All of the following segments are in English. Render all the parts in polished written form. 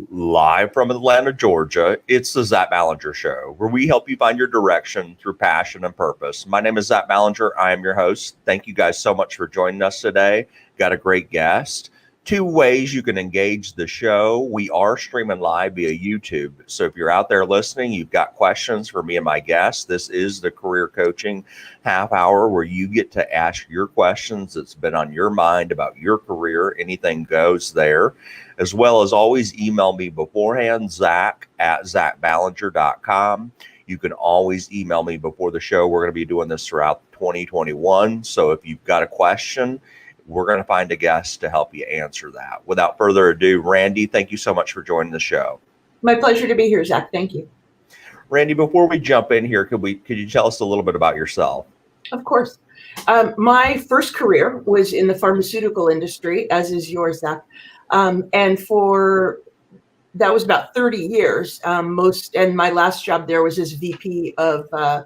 Live from Atlanta, Georgia, it's the Zach Ballinger Show, where we help you find your direction through passion and purpose. My name is Zach Ballinger. I am your host. Thank you guys so much for joining us today. Got a great guest. Two ways you can engage the show. We are streaming live via YouTube. So if you're out there listening, you've got questions for me and my guests, this is the Career Coaching Half Hour where you get to ask your questions that's been on your mind about your career. Anything goes there. As well as always, email me beforehand, zach@zachballinger.com. You can always email me before the show. We're going to be doing this throughout 2021. So if you've got a question, we're going to find a guest to help you answer that. Without further ado, Randi, thank you so much for joining the show. My pleasure to be here, Zach. Thank you. Randi, before we jump in here, could you tell us a little bit about yourself? Of course. My first career was in the pharmaceutical industry, as is yours, Zach. And that was about 30 years. And my last job there was as VP of a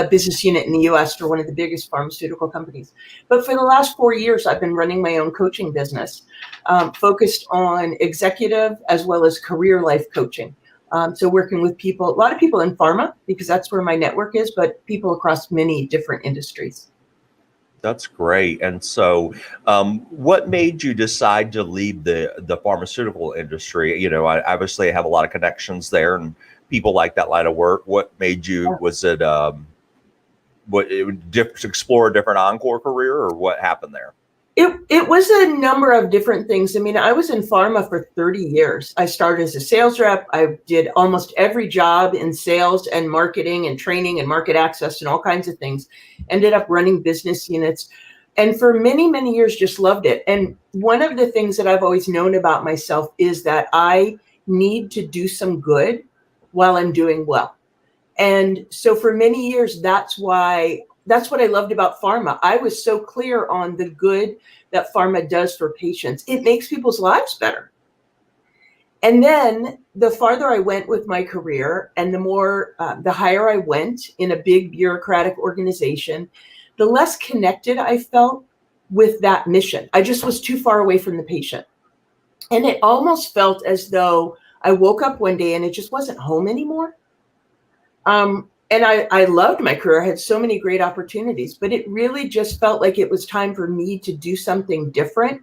business unit in the US for one of the biggest pharmaceutical companies. But for the last 4 years, I've been running my own coaching business, focused on executive as well as career life coaching. So working with people, a lot of people in pharma, because that's where my network is, but people across many different industries. That's great. And so what made you decide to leave the pharmaceutical industry? You know, I obviously have a lot of connections there and people like that line of work. What made you, was it explore a different encore career, or what happened there? It was a number of different things. I mean, I was in pharma for 30 years. I started as a sales rep. I did almost every job in sales and marketing and training and market access and all kinds of things. Ended up running business units. And for many, many years, just loved it. And one of the things that I've always known about myself is that I need to do some good while I'm doing well. And so for many years, that's what I loved about pharma. I was so clear on the good that pharma does for patients. It makes people's lives better. And then the farther I went with my career and the higher I went in a big bureaucratic organization, the less connected I felt with that mission. I just was too far away from the patient. And it almost felt as though I woke up one day and it just wasn't home anymore. And I loved my career. I had so many great opportunities, but it really just felt like it was time for me to do something different.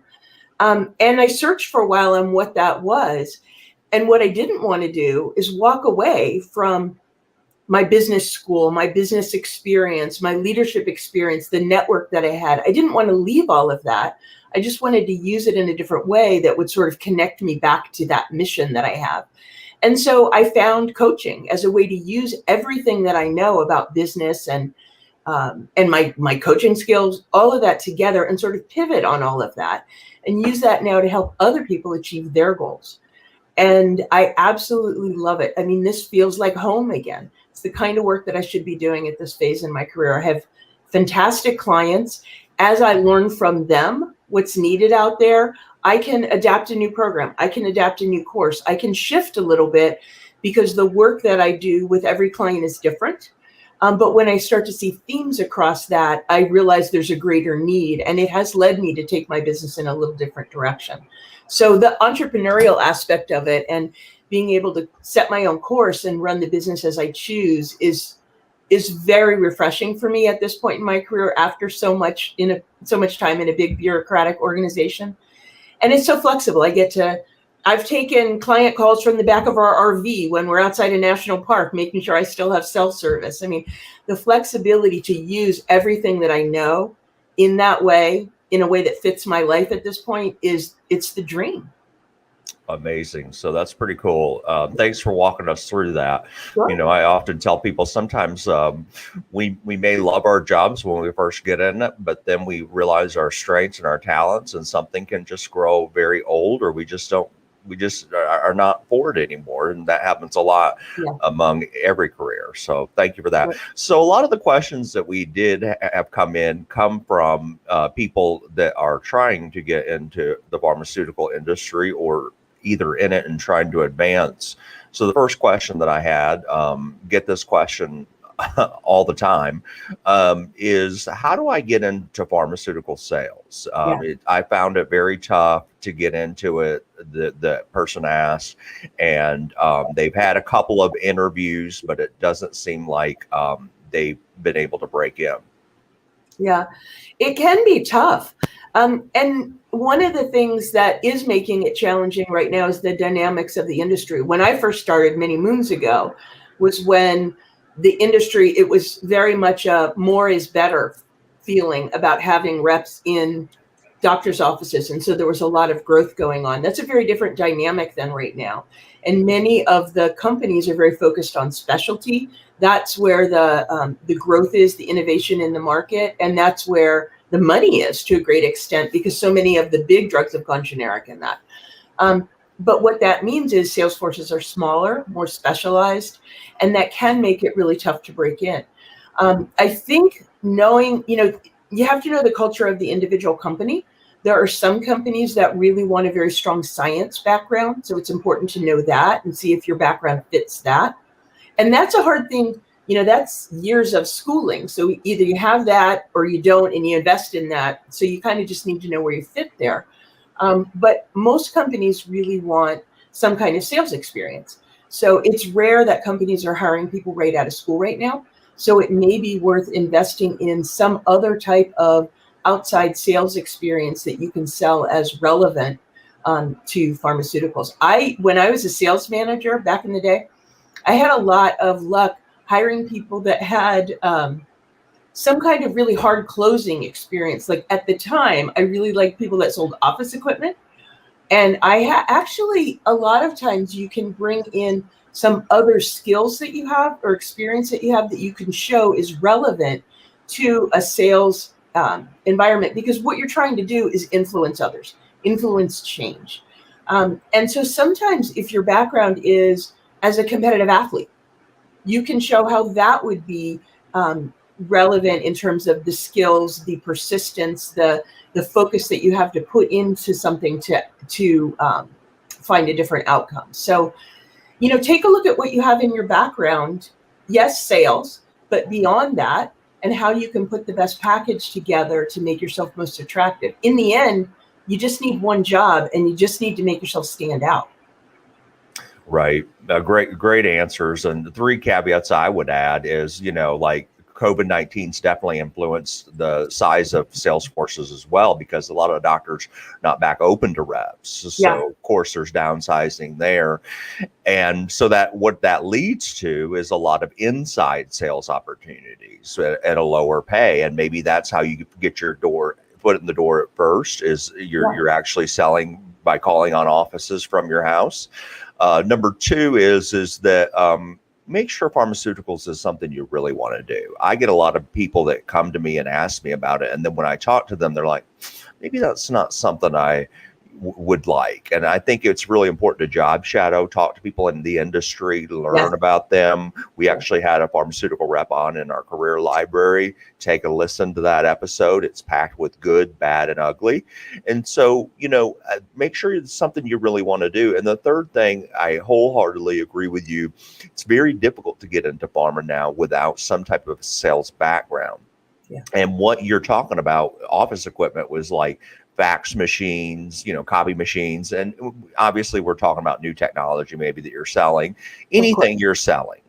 And I searched for a while on what that was. And what I didn't want to do is walk away from my business school, my business experience, my leadership experience, the network that I had. I didn't want to leave all of that. I just wanted to use it in a different way that would sort of connect me back to that mission that I have. And so I found coaching as a way to use everything that I know about business and my coaching skills, all of that together, and sort of pivot on all of that and use that now to help other people achieve their goals. And I absolutely love it. I mean, this feels like home again. It's the kind of work that I should be doing at this phase in my career. I have fantastic clients. As I learn from them what's needed out there, I can adapt a new program. I can adapt a new course. I can shift a little bit because the work that I do with every client is different. But when I start to see themes across that, I realize there's a greater need, and it has led me to take my business in a little different direction. So the entrepreneurial aspect of it and being able to set my own course and run the business as I choose is very refreshing for me at this point in my career after so much time in a big bureaucratic organization. And it's so flexible. I've taken client calls from the back of our RV when we're outside a national park, making sure I still have self-service. I mean, the flexibility to use everything that I know in that way, in a way that fits my life at this point, it's the dream. Amazing. So that's pretty cool. Thanks for walking us through that. Sure. You know, I often tell people sometimes we may love our jobs when we first get in it, but then we realize our strengths and our talents, and something can just grow very old, or we just are not for it anymore. And that happens a lot among every career. So thank you for that. Sure. So a lot of the questions that we did have come from people that are trying to get into the pharmaceutical industry or either in it and trying to advance. So the first question that I had, get this question all the time, is how do I get into pharmaceutical sales? Yeah. I found it very tough to get into it. The person asked, and they've had a couple of interviews, but it doesn't seem like they've been able to break in. Yeah, it can be tough. And one of the things that is making it challenging right now is the dynamics of the industry. When I first started many moons ago was when the industry, it was very much a more is better feeling about having reps in doctor's offices. And so there was a lot of growth going on. That's a very different dynamic than right now. And many of the companies are very focused on specialty. That's where the growth is, the innovation in the market, and that's where the money is to a great extent, because so many of the big drugs have gone generic in that. But what that means is sales forces are smaller, more specialized, and that can make it really tough to break in. I think knowing, you have to know the culture of the individual company. There are some companies that really want a very strong science background, so it's important to know that and see if your background fits that. And that's a hard thing, that's years of schooling. So either you have that or you don't, and you invest in that. So you kind of just need to know where you fit there. But most companies really want some kind of sales experience. So it's rare that companies are hiring people right out of school right now. So it may be worth investing in some other type of outside sales experience that you can sell as relevant to pharmaceuticals. When I was a sales manager back in the day, I had a lot of luck hiring people that had some kind of really hard closing experience. Like at the time, I really liked people that sold office equipment. And actually, a lot of times you can bring in some other skills that you have or experience that you have that you can show is relevant to a sales environment, because what you're trying to do is influence others, influence change. And so sometimes if your background is as a competitive athlete, you can show how that would be relevant in terms of the skills, the persistence, the focus that you have to put into something to find a different outcome. So, take a look at what you have in your background. Yes, sales, but beyond that, and how you can put the best package together to make yourself most attractive. In the end, you just need one job, and you just need to make yourself stand out. Right. Great answers. And the three caveats I would add is, like COVID-19's definitely influenced the size of sales forces as well, because a lot of doctors are not back open to reps. So Yeah. of course there's downsizing there. And so what that leads to is a lot of inside sales opportunities at a lower pay. And maybe that's how you get your foot in the door at first, is you're actually selling by calling on offices from your house. Number two is that make sure pharmaceuticals is something you really want to do. I get a lot of people that come to me and ask me about it, and then when I talk to them, they're like, maybe that's not something I would like. And I think it's really important to job shadow, talk to people in the industry, learn about them. We actually had a pharmaceutical rep on in our career library. Take a listen to that episode. It's packed with good, bad, and ugly. And so, make sure it's something you really want to do. And the third thing, I wholeheartedly agree with you. It's very difficult to get into pharma now without some type of sales background. Yeah. And what you're talking about, office equipment, was like fax machines, copy machines. And obviously we're talking about new technology, maybe that you're selling, anything you're selling.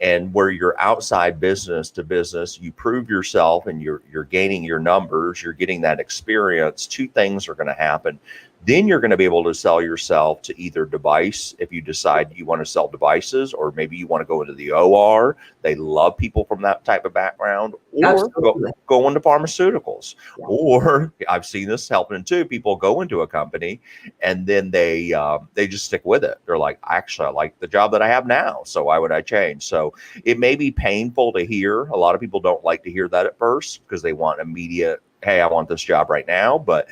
And where you're outside business to business, you prove yourself and you're gaining your numbers, you're getting that experience. Two things are going to happen. Then you're going to be able to sell yourself to either device, if you decide you want to sell devices, or maybe you want to go into the OR. They love people from that type of background, or go into pharmaceuticals. Yeah. Or I've seen this happening too. People go into a company and then they just stick with it. They're like, actually, I like the job that I have now, so why would I change? So it may be painful to hear. A lot of people don't like to hear that at first because they want immediate, hey, I want this job right now. But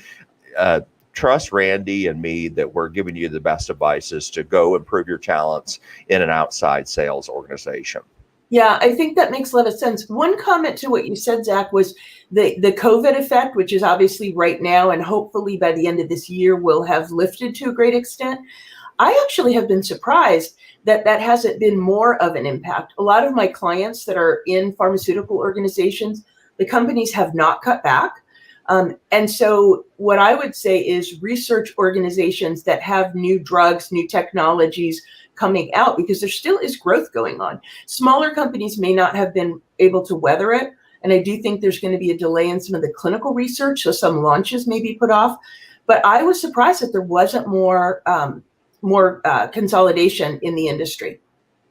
trust Randy and me that we're giving you the best advices to go improve your talents in an outside sales organization. Yeah, I think that makes a lot of sense. One comment to what you said, Zach, was the COVID effect, which is obviously right now, and hopefully by the end of this year will have lifted to a great extent. I actually have been surprised that that hasn't been more of an impact. A lot of my clients that are in pharmaceutical organizations, the companies have not cut back. And so what I would say is research organizations that have new drugs, new technologies coming out, because there still is growth going on. Smaller companies may not have been able to weather it. And I do think there's going to be a delay in some of the clinical research, so some launches may be put off. But I was surprised that there wasn't more consolidation in the industry.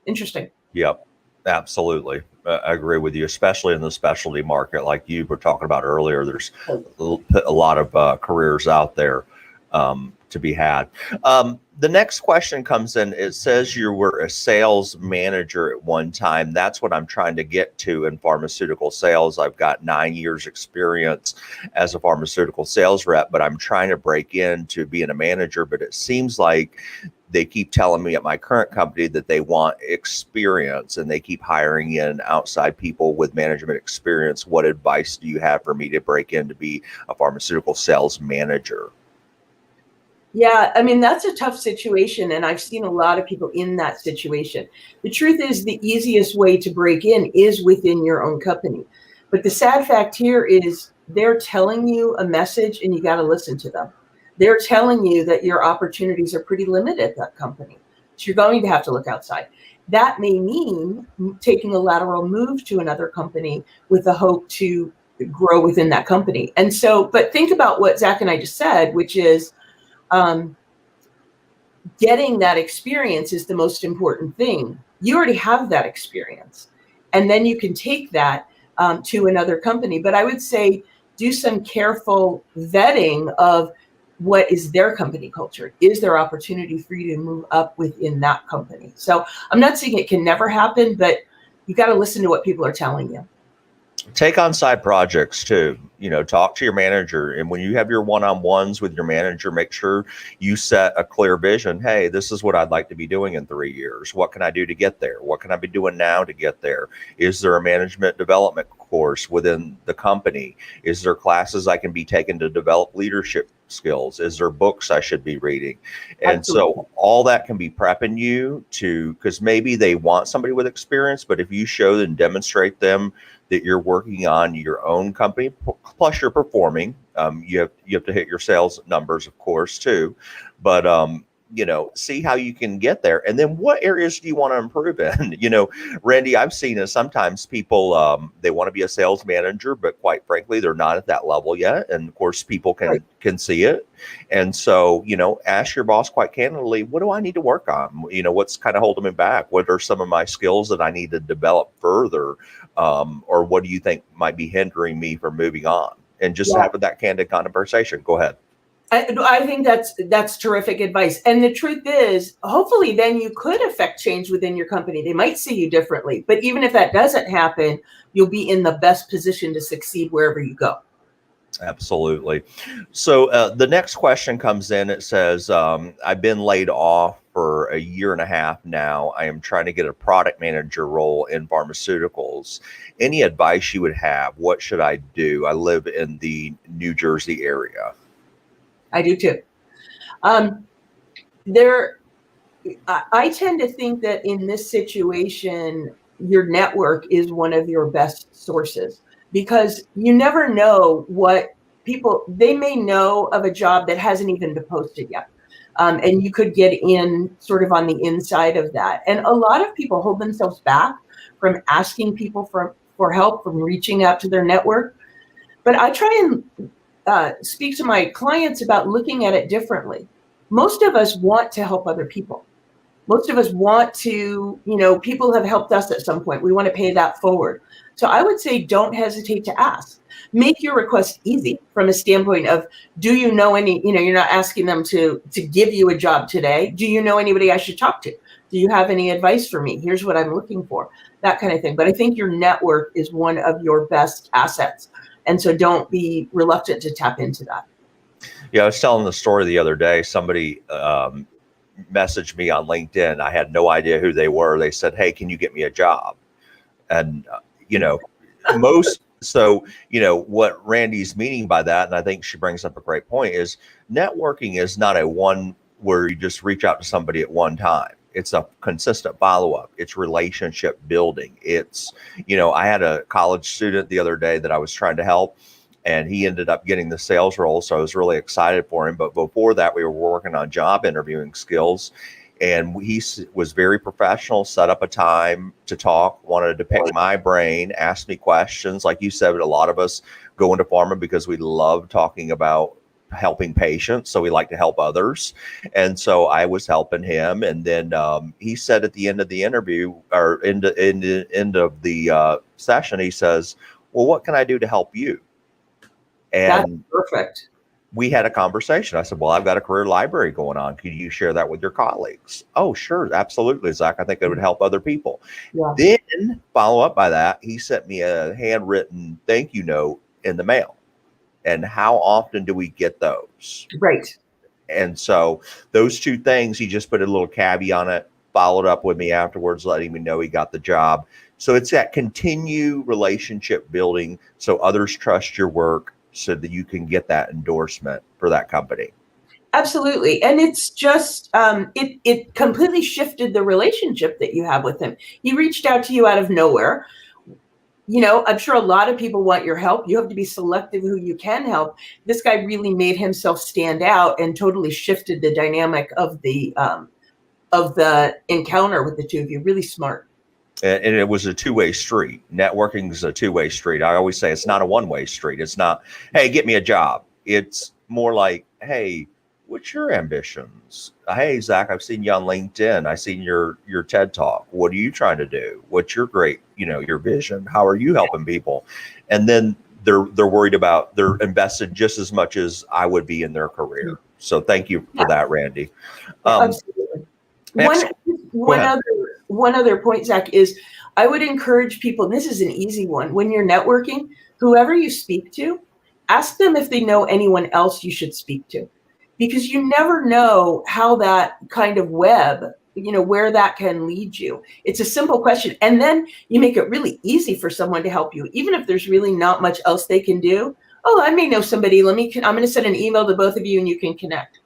Interesting. Yep, absolutely. I agree with you, especially in the specialty market, like you were talking about earlier. There's a lot of careers out there to be had. The next question comes in. It says you were a sales manager at one time. That's what I'm trying to get to in pharmaceutical sales. I've got 9 years experience as a pharmaceutical sales rep, but I'm trying to break into being a manager. But it seems like they keep telling me at my current company that they want experience and they keep hiring in outside people with management experience. What advice do you have for me to break in to be a pharmaceutical sales manager? Yeah, I mean, that's a tough situation. And I've seen a lot of people in that situation. The truth is, the easiest way to break in is within your own company. But the sad fact here is they're telling you a message and you got to listen to them. They're telling you that your opportunities are pretty limited at that company. So you're going to have to look outside. That may mean taking a lateral move to another company with the hope to grow within that company. And so, but think about what Zach and I just said, which is, getting that experience is the most important thing. You already have that experience, and then you can take that to another company. But I would say do some careful vetting of what is their company culture. Is there opportunity for you to move up within that company? So I'm not saying it can never happen, but you got to listen to what people are telling you. Take on side projects too. Talk to your manager. And when you have your one-on-ones with your manager, make sure you set a clear vision. Hey, this is what I'd like to be doing in 3 years. What can I do to get there? What can I be doing now to get there? Is there a management development course within the company? Is there classes I can be taking to develop leadership skills? Is there books I should be reading? And Absolutely. so all that can be prepping you to, because maybe they want somebody with experience, but if you show and demonstrate them that you're working on your own company, plus you're performing. You have to hit your sales numbers, of course, too. But see how you can get there, and then what areas do you want to improve in? Randy, I've seen is sometimes people they want to be a sales manager, but quite frankly, they're not at that level yet. And of course, people can see it. And so, ask your boss quite candidly, what do I need to work on? What's kind of holding me back? What are some of my skills that I need to develop further? Or what do you think might be hindering me from moving on? And just having that candid conversation. Go ahead. I think that's terrific advice. And the truth is, hopefully then you could affect change within your company. They might see you differently. But even if that doesn't happen, you'll be in the best position to succeed wherever you go. Absolutely. So the next question comes in. It says, I've been laid off for a year and a half now. I am trying to get a product manager role in pharmaceuticals. Any advice you would have? What should I do? I live in the New Jersey area. I do too. I tend to think that in this situation, your network is one of your best sources, because you never know what they may know of a job that hasn't even been posted yet. And you could get in sort of on the inside of that. And a lot of people hold themselves back from asking people for help, from reaching out to their network. But I try and speak to my clients about looking at it differently. Most of us want to help other people. Most of us want to, people have helped us at some point. We want to pay that forward. So I would say don't hesitate to ask. Make your request easy from a standpoint of, do you know any, you're not asking them to give you a job today. Do you know anybody I should talk to? Do you have any advice for me? Here's what I'm looking for, that kind of thing. But I think your network is one of your best assets. And so don't be reluctant to tap into that. Yeah, I was telling the story the other day. Somebody messaged me on LinkedIn. I had no idea who they were. They said, hey, can you get me a job? And, what Randy's meaning by that, and I think she brings up a great point, is networking is not a one where you just reach out to somebody at one time. It's a consistent follow-up. It's relationship building. It's, I had a college student the other day that I was trying to help, and he ended up getting the sales role. So I was really excited for him. But before that, we were working on job interviewing skills. And he was very professional, set up a time to talk, wanted to pick my brain, ask me questions. Like you said, a lot of us go into pharma because we love talking about helping patients. So we like to help others. And so I was helping him. And then he said at the end of the interview, or end of the session, he says, well, what can I do to help you? And that's perfect. We had a conversation. I said, well, I've got a career library going on. Could you share that with your colleagues? Oh, sure. Absolutely, Zach. I think it would help other people. Yeah. Then follow up by that, he sent me a handwritten thank you note in the mail. And how often do we get those? Right. And so those two things, he just put a little caveat on it, followed up with me afterwards, letting me know he got the job. So it's that continue relationship building so others trust your work, so that you can get that endorsement for that company. Absolutely. And it's just, it completely shifted the relationship that you have with him. He reached out to you out of nowhere. I'm sure a lot of people want your help. You have to be selective who you can help. This guy really made himself stand out and totally shifted the dynamic of the encounter with the two of you. Really smart. And it was a two-way street. Networking is a two-way street. I always say it's not a one-way street. It's not, hey, get me a job. It's more like, hey, what's your ambitions? Hey, Zach, I've seen you on LinkedIn. I've seen your TED Talk. What are you trying to do? What's your your vision? How are you helping people? And then they're worried about, they're invested just as much as I would be in their career. So thank you for that, Randy. Absolutely. One other point, Zach, is I would encourage people, and this is an easy one, when you're networking, whoever you speak to, ask them if they know anyone else you should speak to, because you never know how that kind of web, where that can lead you. It's a simple question. And then you make it really easy for someone to help you, even if there's really not much else they can do. Oh, I may know somebody. I'm going to send an email to both of you and you can connect.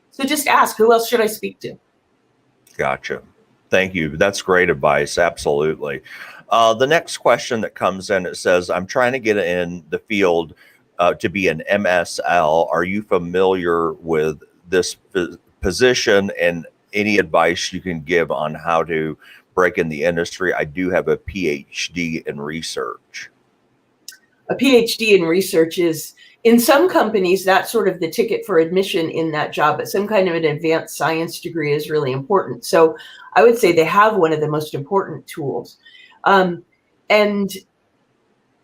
So just ask, who else should I speak to? Gotcha. Thank you. That's great advice. Absolutely. The next question that comes in, it says, I'm trying to get in the field to be an MSL. Are you familiar with this position, and any advice you can give on how to break in the industry? I do have a PhD in research. A PhD in research is, in some companies, that's sort of the ticket for admission in that job, but some kind of an advanced science degree is really important. So I would say they have one of the most important tools. And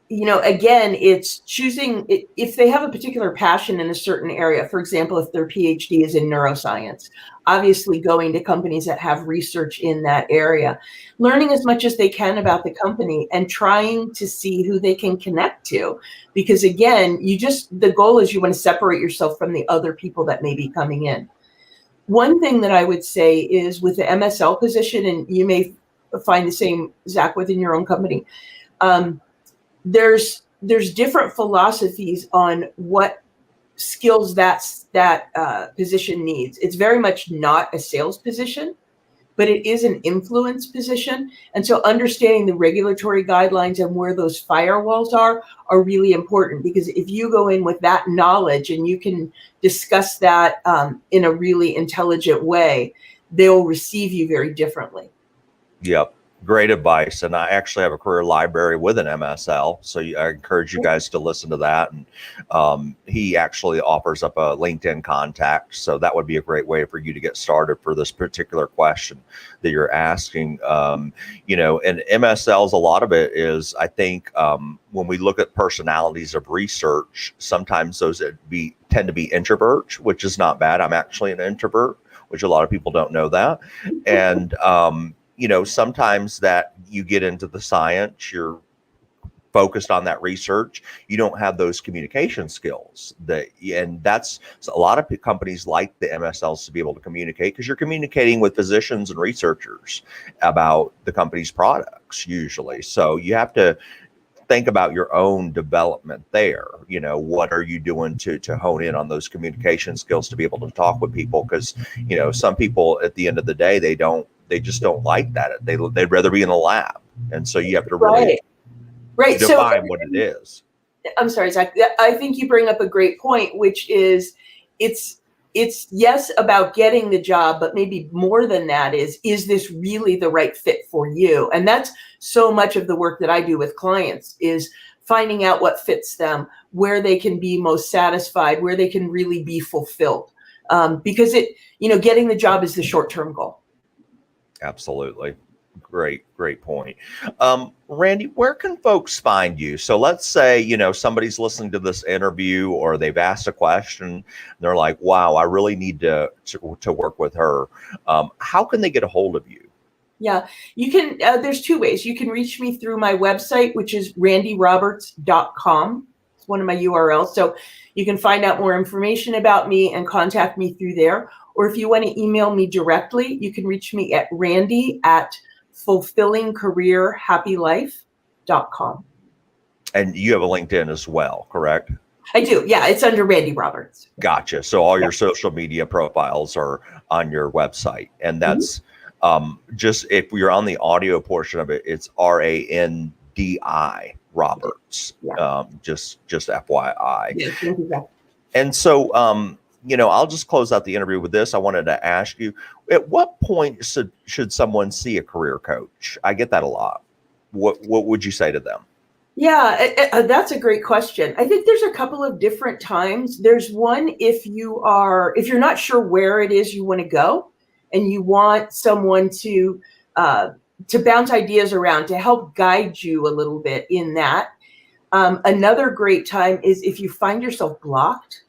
again, it's choosing, if they have a particular passion in a certain area, for example, if their PhD is in neuroscience, obviously going to companies that have research in that area, learning as much as they can about the company and trying to see who they can connect to. Because again, the goal is you want to separate yourself from the other people that may be coming in. One thing that I would say is with the MSL position, and you may find the same, Zach, within your own company, there's different philosophies on what skills that position needs. It's very much not a sales position, but it is an influence position. And so understanding the regulatory guidelines and where those firewalls are really important, because if you go in with that knowledge and you can discuss that in a really intelligent way, they'll receive you very differently. Yep. Great advice. And I actually have a career library with an MSL. So I encourage you guys to listen to that. And he actually offers up a LinkedIn contact. So that would be a great way for you to get started for this particular question that you're asking. And MSLs, a lot of it is, I think, when we look at personalities of research, sometimes those tend to be introverts, which is not bad. I'm actually an introvert, which a lot of people don't know that. And, sometimes that you get into the science, you're focused on that research, you don't have those communication skills and that's a lot of companies like the MSLs to be able to communicate, because you're communicating with physicians and researchers about the company's products usually. So you have to think about your own development there. What are you doing to hone in on those communication skills to be able to talk with people? Because, some people at the end of the day, they just don't like that. They'd rather be in the lab. And so you have to really right. define what it is. I'm sorry, Zach. I think you bring up a great point, which is it's yes about getting the job, but maybe more than that is this really the right fit for you? And that's so much of the work that I do with clients is finding out what fits them, where they can be most satisfied, where they can really be fulfilled. Because getting the job is the short-term goal. Absolutely. Great point. Randi, where can folks find you? So let's say, somebody's listening to this interview or they've asked a question. They're like, wow, I really need to work with her. How can they get a hold of you? Yeah, you can. There's two ways. You can reach me through my website, which is randiroberts.com. It's one of my URLs. So you can find out more information about me and contact me through there. Or if you want to email me directly, you can reach me at randy@fulfillingcareerhappylife.com. And you have a LinkedIn as well, correct? I do. Yeah, it's under Randi Roberts. Gotcha. So all your social media profiles are on your website. And that's just if you're on the audio portion of it, it's Randi Roberts. Yeah. Just FYI. Yeah, thank you, Zach. And so, I'll just close out the interview with this. I wanted to ask you, at what point should someone see a career coach? I get that a lot. What would you say to them? Yeah, that's a great question. I think there's a couple of different times. There's one if you're not sure where it is you want to go, and you want someone to bounce ideas around to help guide you a little bit in that. Another great time is if you find yourself blocked.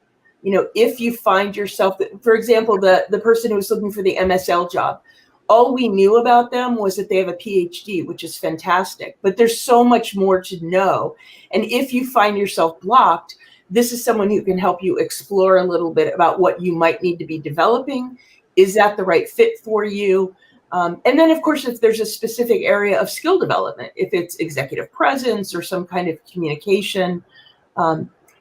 If you find yourself, for example, the person who was looking for the MSL job, all we knew about them was that they have a PhD, which is fantastic, but there's so much more to know. And if you find yourself blocked, this is someone who can help you explore a little bit about what you might need to be developing. Is that the right fit for you? And then, of course, if there's a specific area of skill development, if it's executive presence or some kind of communication.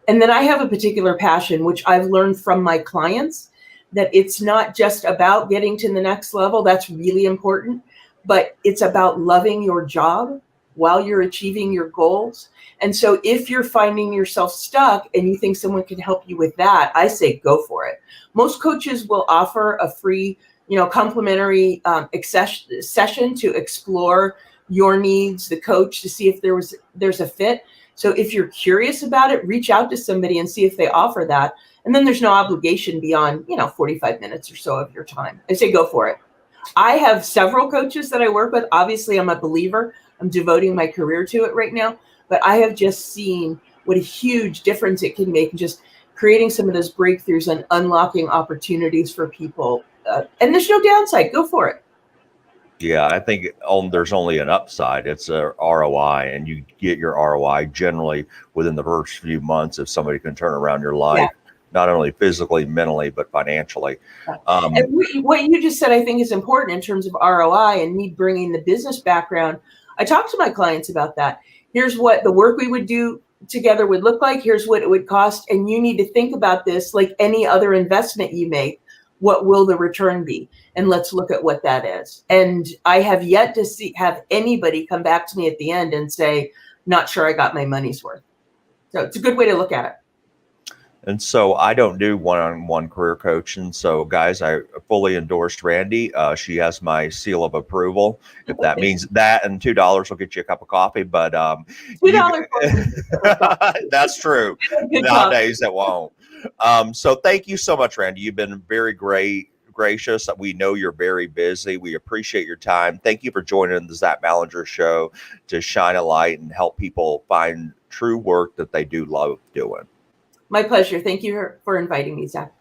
And then I have a particular passion, which I've learned from my clients, that it's not just about getting to the next level. That's really important, but it's about loving your job while you're achieving your goals. And so if you're finding yourself stuck and you think someone can help you with that, I say go for it. Most coaches will offer a free, complimentary session to explore your needs, the coach, to see if there's a fit. So if you're curious about it, reach out to somebody and see if they offer that. And then there's no obligation beyond, 45 minutes or so of your time. I say go for it. I have several coaches that I work with. Obviously, I'm a believer. I'm devoting my career to it right now. But I have just seen what a huge difference it can make in just creating some of those breakthroughs and unlocking opportunities for people. And there's no downside. Go for it. Yeah, I think there's only an upside. It's a ROI, and you get your ROI generally within the first few months if somebody can turn around your life, not only physically, mentally, but financially. And what you just said, I think, is important in terms of ROI and me bringing the business background. I talk to my clients about that. Here's what the work we would do together would look like. Here's what it would cost. And you need to think about this like any other investment you make. What will the return be? And let's look at what that is. And I have yet to have anybody come back to me at the end and say, not sure I got my money's worth. So it's a good way to look at it. And so I don't do one-on-one career coaching. So guys, I fully endorsed Randi. She has my seal of approval. If that means that, and $2 will get you a cup of coffee. But $2. That's true. Nowadays it won't. So thank you so much, Randi. You've been very gracious. We know you're very busy. We appreciate your time. Thank you for joining the Zach Ballinger Show to shine a light and help people find true work that they do love doing. My pleasure. Thank you for inviting me, Zach.